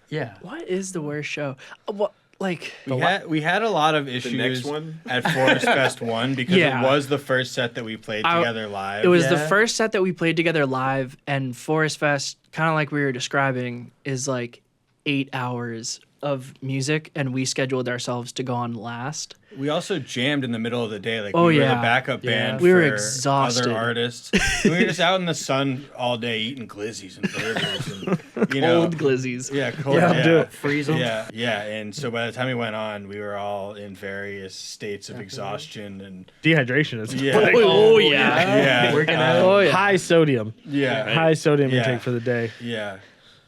yeah. What is the worst show? What like? We had a lot of issues next one? at Forest Fest 1 because Yeah. it was the first set that we played together live. It was the Yeah. first set that we played together live, and Forest Fest, kind of like we were describing, is like 8 hours of music, and we scheduled ourselves to go on last. We also jammed in the middle of the day. Like Oh, we were yeah. the backup Yeah. band We were for exhausted. other artists. And we were just out in the sun all day eating glizzies and burgers and, you know. Old glizzies. Yeah, cold. Yeah, Yeah, do it. Freeze 'em. Yeah. And so by the time we went on, we were all in various states of exhaustion and Dehydration is yeah. Oh, yeah. Yeah. Working out. Oh yeah. high sodium, Yeah. high sodium Yeah. intake for the day. Yeah.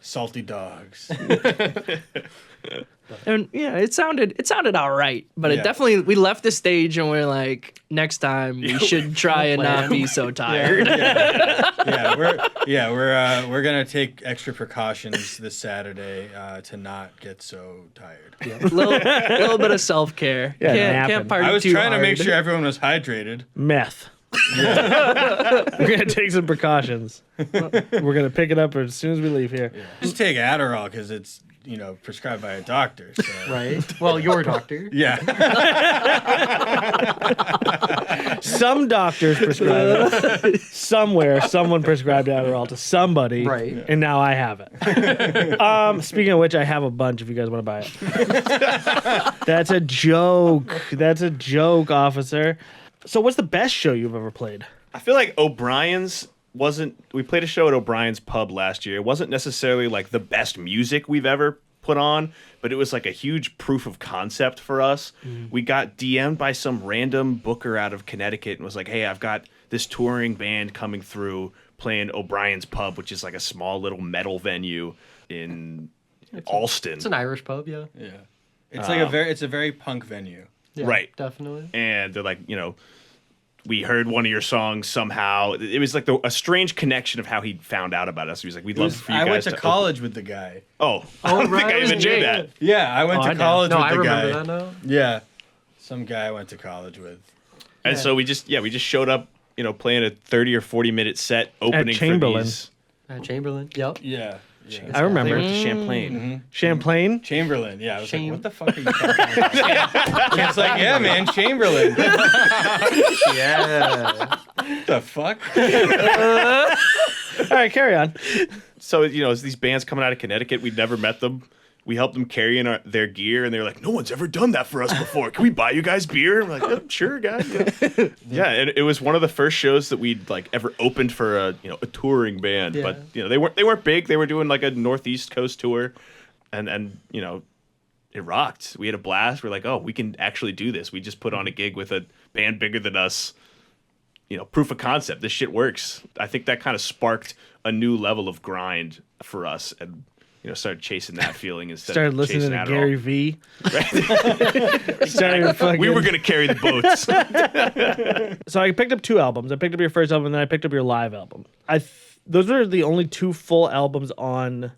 Salty dogs. And yeah, it sounded all right, but Yeah. it definitely, we left the stage and we're like, next time we should try and not be so tired. We're gonna take extra precautions this Saturday to not get so tired. little bit of self care. Yeah, can't napping. party I was too trying to make hard. sure everyone was hydrated. Meth. We're gonna take some precautions. We're gonna pick it up as soon as we leave here. Just take Adderall because it's prescribed by a doctor. So. Right. Well, your doctor. Yeah. Some doctors prescribe it. Somewhere, someone prescribed Adderall to somebody, Right. and now I have it. Speaking of which, I have a bunch. If you guys want to buy it, that's a joke. That's a joke, officer. So, what's the best show you've ever played? I feel like O'Brien's wasn't. We played a show at O'Brien's Pub last year. It wasn't necessarily like the best music we've ever put on, but it was like a huge proof of concept for us. We got DM'd by some random booker out of Connecticut and was like, "Hey, I've got this touring band coming through playing O'Brien's Pub, which is like a small little metal venue in Alston." It's an Irish pub, yeah. Yeah. It's like it's a very punk venue. Yeah, Right. Definitely. And they're like, we heard one of your songs somehow. It was like a strange connection of how he found out about us. He was like, "We'd love for you I guys went to open-" college with the guy. Oh, I don't think right, I it was even knew Jake. that. Yeah, I went I to know. college No, with I the remember guy. that now. Yeah. Some guy I went to college with. And so we just showed up, playing a 30 or 40-minute set opening for Chamberlain. these. Chamberlain. Yep. Yeah. I remember. Went to Champlain. Champlain. Chamberlain. Yeah, I was Shame. like, what the fuck are you talking about? It's like, yeah, man, Chamberlain. Yeah. What the fuck? All right, carry on. So, it's these bands coming out of Connecticut. We'd never met them. We helped them carry in their gear, and they were like, "No one's ever done that for us before. Can we buy you guys beer?" And we're like, "Sure, guys." Yeah, and it was one of the first shows that we'd like ever opened for a touring band. Yeah. But they weren't big. They were doing like a Northeast Coast tour, and it rocked. We had a blast. We're like, "Oh, we can actually do this." We just put on a gig with a band bigger than us. Proof of concept. This shit works. I think that kind of sparked a new level of grind for us, and started chasing that feeling instead Started of listening chasing to Adderall. Gary V. Started fucking. We were gonna carry the boats. So I picked up 2 albums. I picked up your first album, and then I picked up your live album. Those were the only 2 full albums on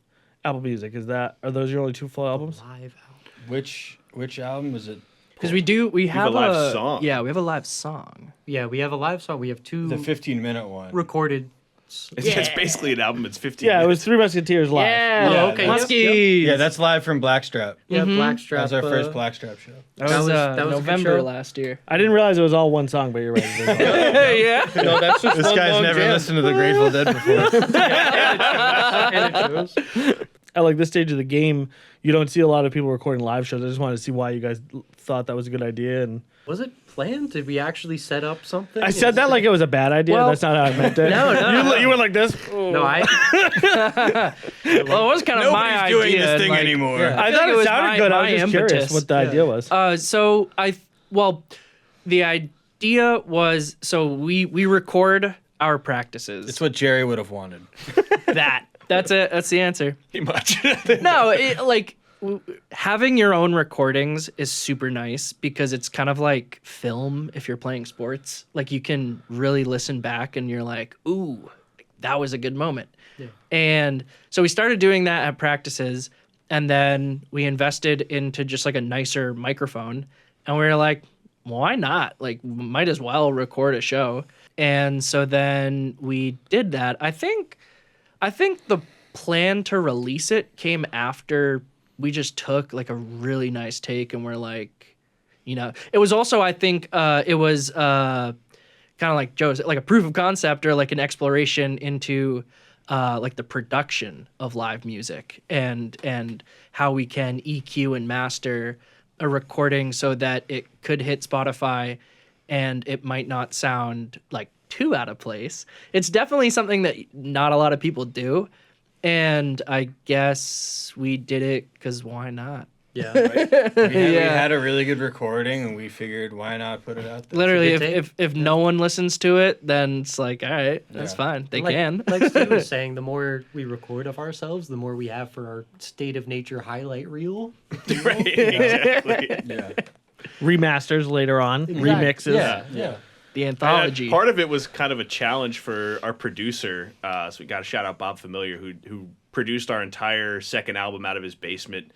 Apple Music. Are those your only 2 full albums? Live album. Which album is it? Because we have a live song. Yeah, we have a live song. Yeah, we have a live song. We have 2 The 15-minute one. recorded. It's basically an album. It's 15 Yeah, it was minutes. Three Musketeers live. Yeah, Yeah, okay. Muskies. Yeah, that's live from Blackstrap. Yeah, Blackstrap. That was our first Blackstrap show. That That was, was a good November show. last year. I didn't realize it was all one song, but you're right. It is all- Yeah. no, that's just This one guy's long never jam. listened to the Grateful Dead before. And it shows. At like this stage of the game, you don't see a lot of people recording live shows. I just wanted to see why you guys thought that was a good idea. And Was it planned? Did we actually set up something? I said that like it was a bad idea. Well, That's not how I meant it. no. You went like this. No, I. Well, it was kind of my Nobody's idea. doing this thing like, anymore. Yeah. I feel thought like it it was sounded good. I was my just curious impetus. what the idea was. So the idea was we record our practices. It's what Jerry would have wanted. That's it. That's the answer. Pretty much. No, having your own recordings is super nice because it's kind of like film if you're playing sports. Like you can really listen back and you're like, ooh, that was a good moment. Yeah. And so we started doing that at practices, and then we invested into just like a nicer microphone, and we were like, well, why not? Like, might as well record a show. And so then we did that. I think the plan to release it came after we just took like a really nice take, and we're like, it was also, I think, it was kind of like Joe's, like a proof of concept or like an exploration into like the production of live music and how we can EQ and master a recording so that it could hit Spotify and it might not sound like too out of place. It's definitely something that not a lot of people do. And I guess we did it because why not? Yeah. We had a really good recording, and we figured, why not put it out there? Literally, It's a good if no one listens to it, then it's like, all right, that's Yeah. fine. They like, can. Like Steve was saying, the more we record of ourselves, the more we have for our state of nature highlight reel. Right, exactly. Yeah. Remasters later on, remixes. Yeah. The And anthology. part of it was kind of a challenge for our producer. So we got to shout out Bob Familiar, who produced our entire second album out of his basement.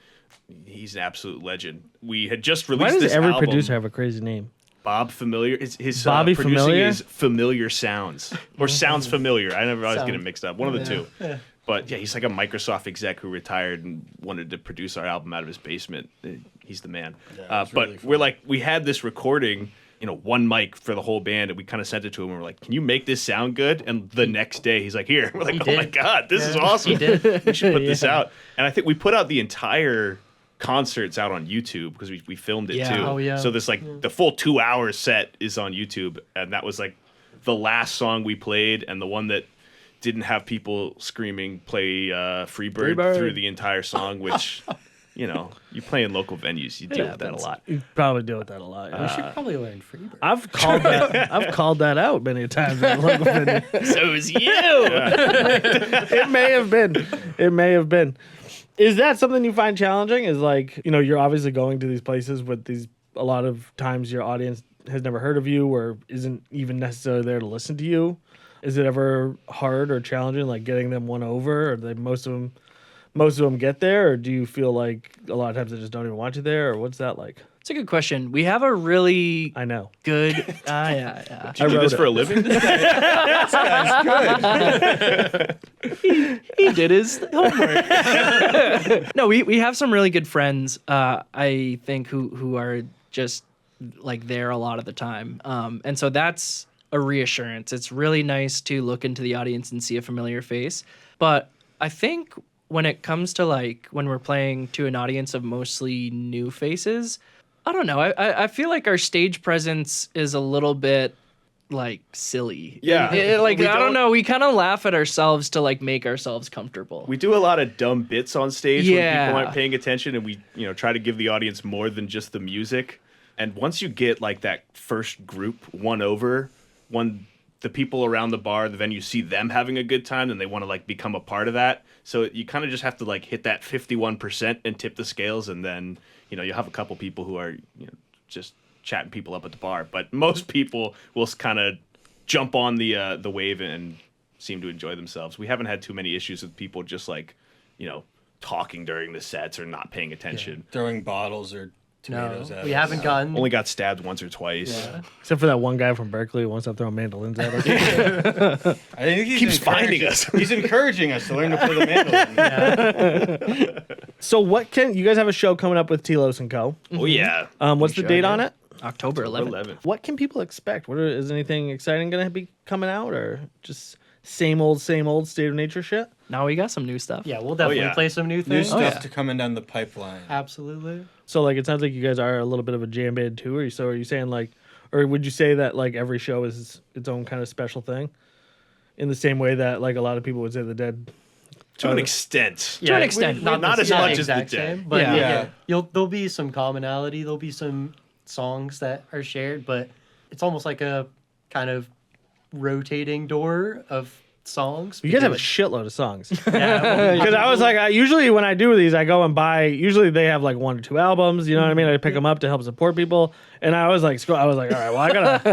He's an absolute legend. We had just Why released does this every album. producer have a crazy name? Bob Familiar. His Bobby producing Familiar? is Familiar Sounds or Sounds Familiar. I never always get it Sound. mixed up. One of the two. But yeah, he's like a Microsoft exec who retired and wanted to produce our album out of his basement. He's the man. Yeah, it's but really we're fun. like, we had this recording, one mic for the whole band, and we kind of sent it to him. And we're like, "Can you make this sound good?" And the next day, he's like, "Here." We're like, He "Oh my did. god, this is awesome! He did. We should put this Yeah. out." And I think we put out the entire concerts out on YouTube because we filmed it Yeah. too. Oh, yeah. So this the full 2 hour set is on YouTube, and that was like the last song we played, and the one that didn't have people screaming "Play Freebird" Freebird. through the entire song, which you play in local venues, you deal with that a happens. lot. You probably deal with that a lot. yeah. We should probably learn Freebird. I've called that out many times at local venue. So is you. It may have been. It may have been. Is that something you find challenging? Is like, you're obviously going to these places with a lot of times your audience has never heard of you or isn't even necessarily there to listen to you. Is it ever hard or challenging, like getting them won over, or most of them get there, or do you feel like a lot of times they just don't even want you there, or what's that like? It's a good question. We have a really I know. good. Yeah. Do you do wrote this it. for a living? He did his homework. No, we have some really good friends. I think who are just like there a lot of the time, and so that's a reassurance. It's really nice to look into the audience and see a familiar face. But I think when it comes to like when we're playing to an audience of mostly new faces, I don't know. I feel like our stage presence is a little bit like silly. Yeah. Like We I don't don't- know. We kind of laugh at ourselves to like make ourselves comfortable. We do a lot of dumb bits on stage when Yeah. people aren't paying attention, and we try to give the audience more than just the music. And once you get like that first group won over, when the people around the bar, the venue see them having a good time, then they want to like become a part of that. So you kind of just have to like hit that 51% and tip the scales, and then you'll have a couple people who are just chatting people up at the bar. But most people will kind of jump on the wave and seem to enjoy themselves. We haven't had too many issues with people just like talking during the sets or not paying attention. Throwing bottles or No, tomatoes at we us. haven't gotten. Only got stabbed once or twice. Yeah. Except for that one guy from Berkeley who wants to throw mandolins at us. I think he's Keeps finding encouraging- us. He's encouraging us to learn to play the mandolin. So what can you guys have a show coming up with Telos and Co? Oh yeah. What's the Sure, date yeah. on it? October 11th. 11th. What can people expect? Is anything exciting going to be coming out, or just same old State of Nature shit? Now we got some new stuff. Yeah, we'll definitely yeah. play some new New things. stuff yeah. to coming down the pipeline. Absolutely. So like, it sounds like you guys are a little bit of a jam band too. Are you saying like, or would you say that like every show is its own kind of special thing, in the same way that like a lot of people would say the Dead? To an extent. Yeah, an extent. not Not the- as not much as the exact Dead. same, but Yeah. yeah, there'll be some commonality. There'll be some songs that are shared, but it's almost like a kind of rotating door of songs. You guys have a because- shitload of songs. yeah, Because I was like, usually when I do these, I go and buy. Usually they have like 1 or 2 albums. You know what I mean? I pick them up to help support people. And I was like, all right, well, I'm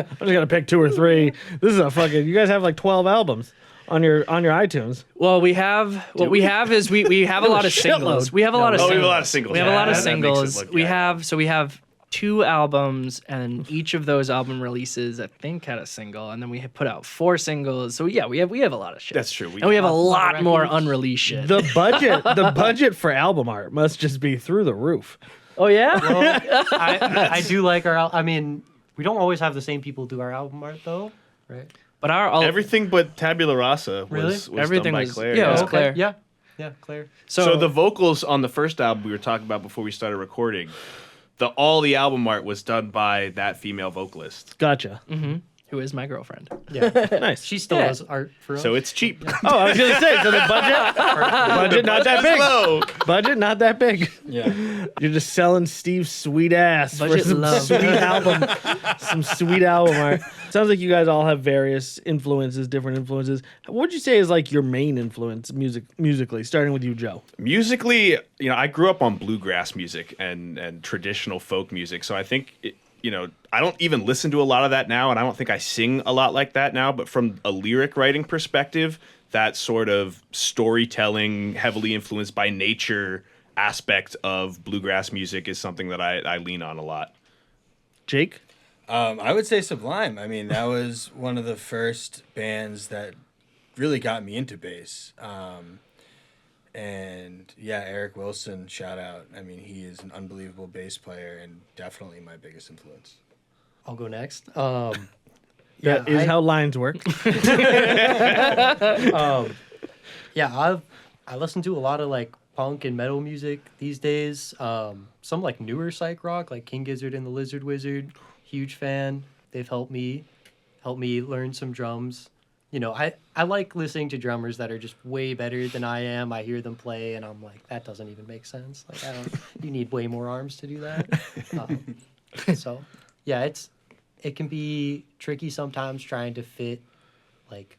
just gonna pick 2 or 3. This is a fucking. You guys have like 12 albums on your iTunes. Well, we have what we have is we have a lot of singles. shitload. We have a lot of Oh, we singles. have a lot of singles. We have a lot of Yeah, that makes it singles. look- We yeah. have 2 albums, and each of those album releases, I think, had a single, and then we put out 4 singles. So yeah, we have a lot of shit. That's true. And we have a lot lot of more records. unreleased shit. The budget for album art must just be through the roof. Oh yeah. Well, I do like our. I mean, we don't always have the same people do our album art though, right? But our Everything but Tabula Rasa Really? was Everything done by was- Claire. yeah, it was Okay, Claire. Yeah, Claire. So the vocals on the first album we were talking about before we started recording, all the album art was done by that female vocalist. Gotcha. who is my girlfriend. Yeah, Nice. she still Yeah. does art for us. So it's cheap. Oh, I was gonna say, so the budget not that big. Low. Budget not that big. Yeah. You're just selling Steve's sweet ass for Budget some love. sweet album, some sweet album art. Sounds like you guys all have various influences, different influences. What would you say is like your main influence musically? Starting with you, Joe. Musically, I grew up on bluegrass music and traditional folk music. So I think, I don't even listen to a lot of that now, and I don't think I sing a lot like that now. But from a lyric writing perspective, that sort of storytelling, heavily influenced by nature aspect of bluegrass music is something that I lean on a lot. Jake? I would say Sublime. I mean, that was one of the first bands that really got me into bass. And yeah, Eric Wilson, shout out. I mean, he is an unbelievable bass player and definitely my biggest influence. I'll go next. That is how lines work. Yeah, I listen to a lot of like punk and metal music these days. Some like newer psych rock, like King Gizzard and the Lizard Wizard. Huge fan. They've helped me learn some drums. I like listening to drummers that are just way better than I am. I hear them play and I'm like, that doesn't even make sense. Like you need way more arms to do that. So yeah, it can be tricky sometimes trying to fit like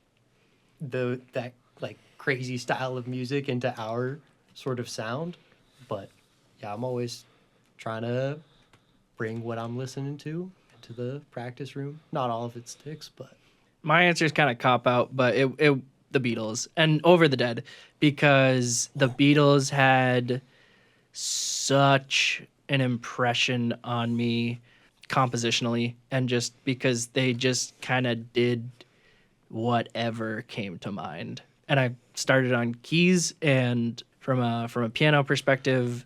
that like crazy style of music into our sort of sound. But yeah, I'm always trying to bring what I'm listening to into the practice room. Not all of it sticks, but My answer is kind of cop out, but it the Beatles and Over the Dead, because the Beatles had such an impression on me compositionally, and just because they just kind of did whatever came to mind. And I started on keys, and from a piano perspective,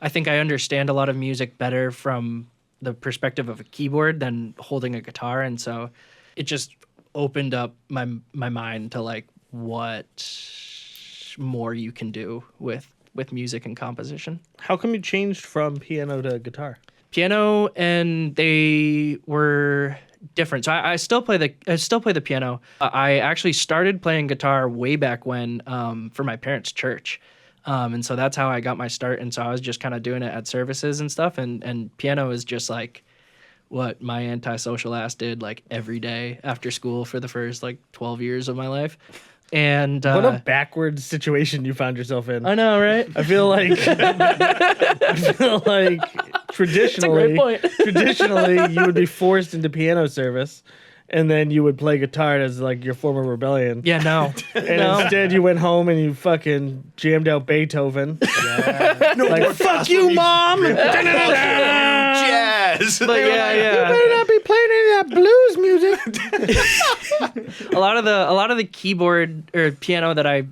I think I understand a lot of music better from the perspective of a keyboard than holding a guitar, and so it just opened up my mind to like what more you can do with music and composition. How come you changed from piano to guitar? Piano, and they were different. So I still play the piano. I actually started playing guitar way back when for my parents' church. And so that's how I got my start. And so I was just kind of doing it at services and stuff. And piano is just like what my antisocial ass did like every day after school for the first like 12 years of my life. And What a backwards situation you found yourself in. I know, right? I feel like traditionally, point. traditionally you would be forced into piano service, and then you would play guitar as like your former rebellion. Yeah, no. And No. instead you went home and you fucking jammed out Beethoven. Like, fuck you, mom! Jazz. But yeah. Better not be playing any of that blues music. A lot of the keyboard or piano that I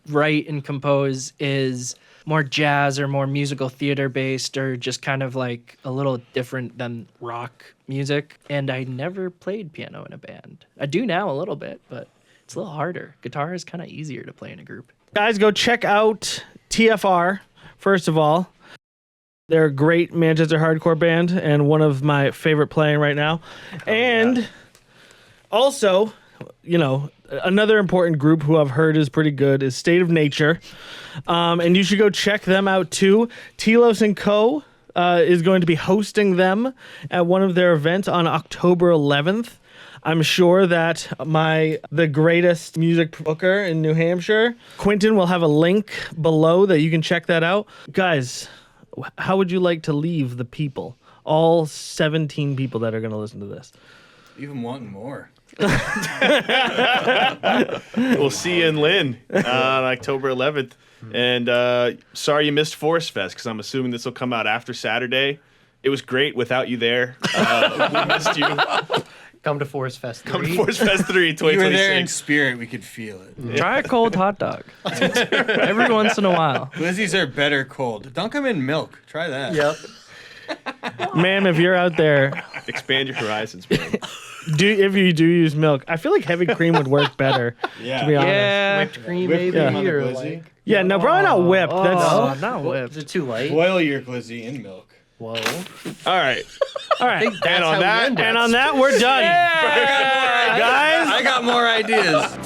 write and compose is more jazz or more musical theater based or just kind of like a little different than rock music. And I never played piano in a band. I do now a little bit, but it's a little harder. Guitar is kind of easier to play in a group. Guys, go check out TFR, first of all. They're a great Manchester hardcore band and one of my favorite playing right now. Also, you know, another important group who I've heard is pretty good is State of Nature. And you should go check them out too. Telos and Co. Is going to be hosting them at one of their events on October 11th. I'm sure that the greatest music booker in New Hampshire, Quentin, will have a link below that you can check that out. Guys, how would you like to leave the people? All 17 people that are going to listen to this. Even wanting more. We'll see you in Lynn on October 11th. And sorry you missed Forest Fest, because I'm assuming this will come out after Saturday. It was great without you there. We missed you. Come to Forest Fest 3. Come to Forest Fest 3, You were there in 2026. spirit. We could feel it. Try a cold hot dog every once in a while. Glizzies are better cold. Dunk them in milk. Try that. Yep. Ma'am, if you're out there, Expand your horizons, man. if you do use milk, I feel like heavy cream would work better, Yeah. to be honest. Yeah. Whipped cream, Whipped maybe, cream on the or glizzy. like. Yeah, no, probably not whipped. Oh, That's not Is whipped. it too light? Boil your glizzy in milk. Whoa. All right. all right. That's And on how we that- end it. And on that, we're done. Guys, I got more ideas.